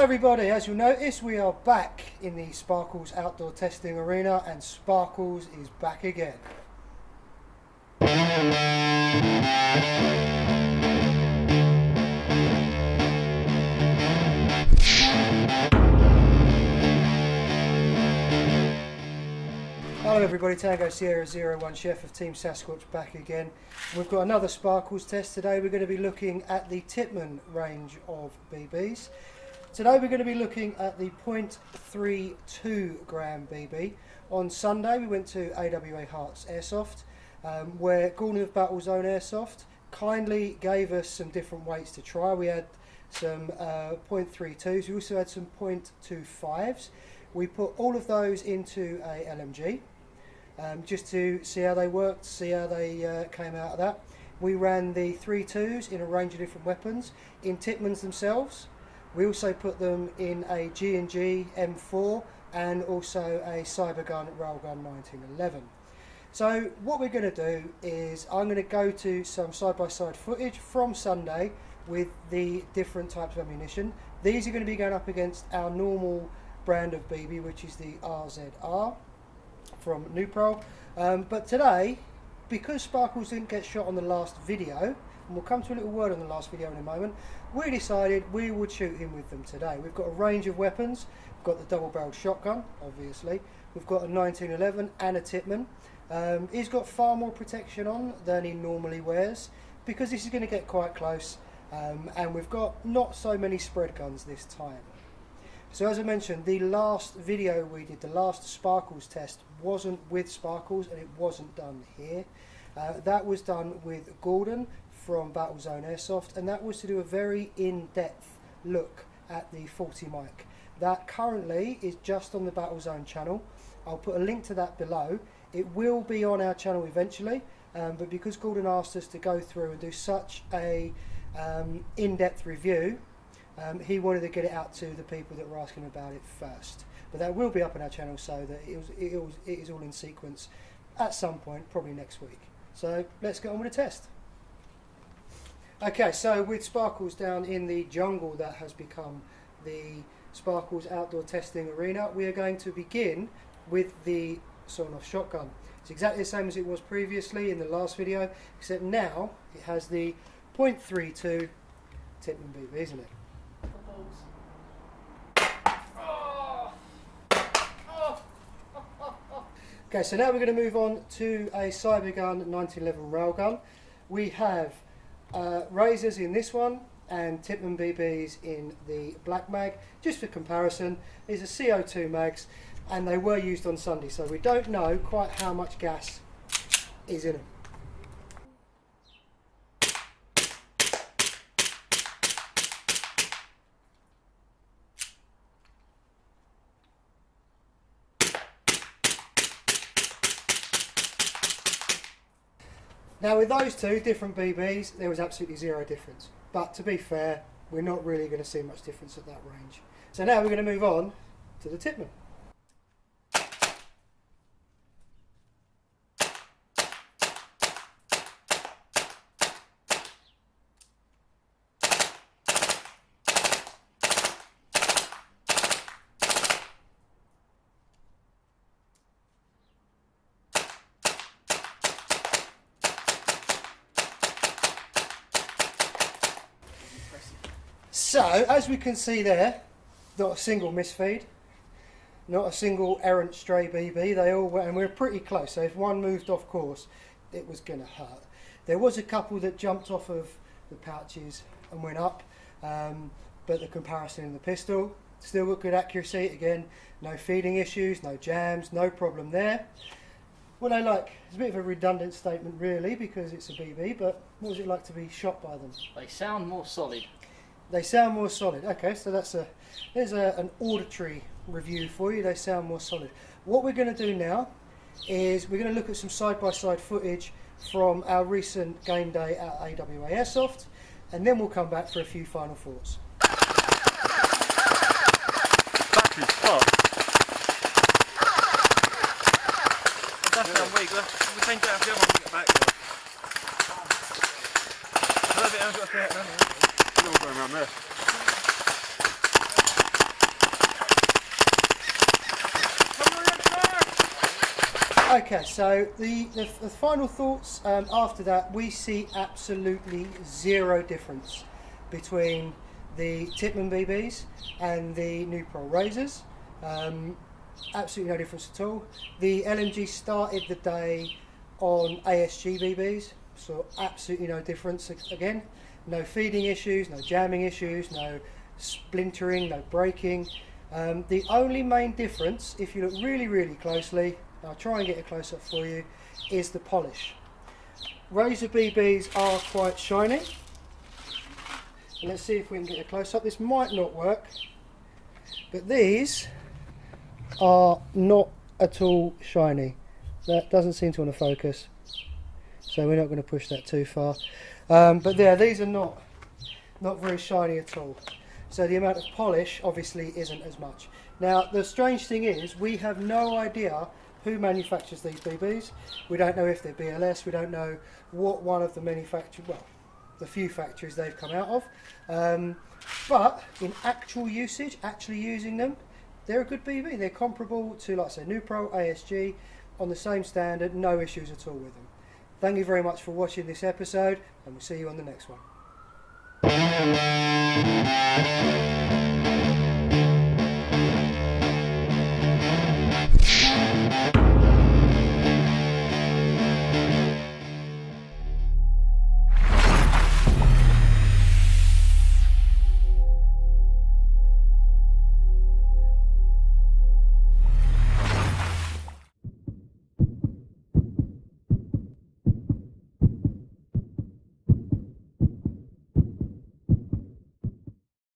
Hello everybody, as you'll notice we are back in the Sparkles outdoor testing arena and Sparkles is back again. Hello everybody, Tango Sierra 01 Chef of Team Sasquatch back again. We've got another Sparkles test today. We're going to be looking at the Tippmann range of BBs. Today we're going to be looking at the 0.32 gram BB. On Sunday we went to AWA Hearts Airsoft, where Gordon of Battle Zone Airsoft kindly gave us some different weights to try. We had some 0.32s, we also had some 0.25s. We put all of those into a LMG just to see how they worked, see how they came out of that. We ran the 3.2s in a range of different weapons, in Tippmanns themselves. We also put them in a G&G M4 and also a Cybergun Railgun 1911. So what we're going to do is I'm going to go to some side-by-side footage from Sunday with the different types of ammunition. These are going to be going up against our normal brand of BB, which is the RZR from Nupro. But today, because Sparkles didn't get shot on the last video, and we'll come to a little word on the last video in a moment, we decided we would shoot him with them today. We've got a range of weapons. We've got the double-barreled shotgun, obviously. We've got a 1911 and a Tippmann. He's got far more protection on than he normally wears because this is going to get quite close, and we've got not so many spread guns this time. So as I mentioned, the last video we did, the last Sparkles test, wasn't with Sparkles and it wasn't done here. That was done with Gordon from Battlezone Airsoft, and that was to do a very in-depth look at the 40 mic. That currently is just on the Battlezone channel. I'll put a link to that below. It will be on our channel eventually, but because Gordon asked us to go through and do such a in-depth review, he wanted to get it out to the people that were asking about it first. But that will be up on our channel, so that it is all in sequence at some point, probably next week. So let's get on with the test. Okay, so with Sparkles down in the jungle that has become the Sparkles outdoor testing arena, we are going to begin with the sawn-off shotgun. It's exactly the same as it was previously in the last video, except now it has the 0.32 Tippmann BB, isn't it? Okay, so now we're going to move on to a Cybergun 1911 railgun. We have razors in this one and Tippmann BBs in the black mag. Just for comparison, these are CO2 mags and they were used on Sunday, so we don't know quite how much gas is in them. Now with those two different BBs, there was absolutely zero difference. But to be fair, we're not really going to see much difference at that range. So now we're going to move on to the Tippmann. So, as we can see there, not a single misfeed, not a single errant stray BB, they all were, and we're pretty close, so if one moved off course, it was going to hurt. There was a couple that jumped off of the pouches and went up, but the comparison in the pistol, still got good accuracy, again, no feeding issues, no jams, no problem there. What I like, it's a bit of a redundant statement really, because it's a BB, but what was it like to be shot by them? They sound more solid. They sound more solid. Okay, so there's an auditory review for you. They sound more solid. What we're going to do now is we're going to look at some side-by-side footage from our recent game day at AWA Airsoft, and then we'll come back for a few final thoughts. Battery's hot. That's how weak. We change that the other one to get back there. Another bit I've got to get down here. It's all going around there. Okay, so the final thoughts after that, we see absolutely zero difference between the Tippmann BBs and the New Pro razors. Absolutely no difference at all. The LMG started the day on ASG BBs, so absolutely no difference again. No feeding issues, no jamming issues, no splintering, no breaking. The only main difference, if you look really closely, I'll try and get a close up for you, is the polish. Razor BBs are quite shiny. And let's see if we can get a close up. This might not work, but these are not at all shiny. That doesn't seem to want to focus, so we're not going to push that too far. But yeah, these are not very shiny at all. So the amount of polish obviously isn't as much. Now the strange thing is, we have no idea who manufactures these BBs. We don't know if they're BLS, we don't know what one of the the few factories they've come out of. But in actual usage, actually using them, they're a good BB. They're comparable to, like I say, New Pro, ASG, on the same standard, no issues at all with them. Thank you very much for watching this episode, and we'll see you on the next one.